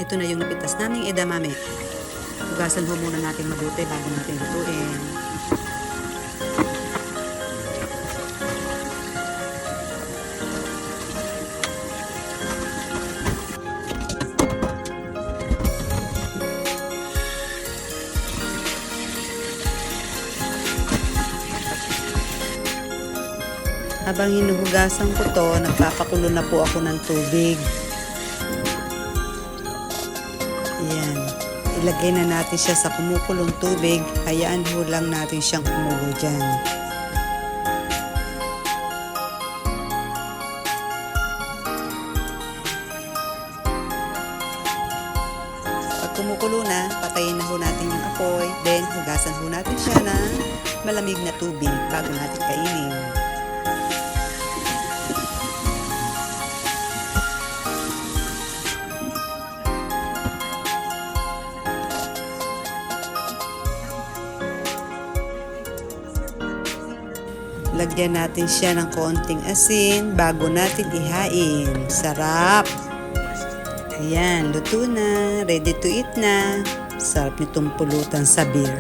Ito na yung napitas naming edamame. Hugasan ho muna natin mabuti bago natin lutuin. Habang hinuhugasan ko to, nagpapakulo na po ako ng tubig. Ayan. Ilagay na natin siya sa kumukulong tubig. Hayaan ho lang natin siyang kumulo dyan. Pag kumukulo na, patayin na ho natin yung apoy. Then, hugasan ho natin siya ng malamig na tubig bago natin kainin. Lagyan natin siya ng konting asin bago natin ihain. Sarap! Ayan, luto na. Ready to eat na. Sarap nitong pulutan sa beer.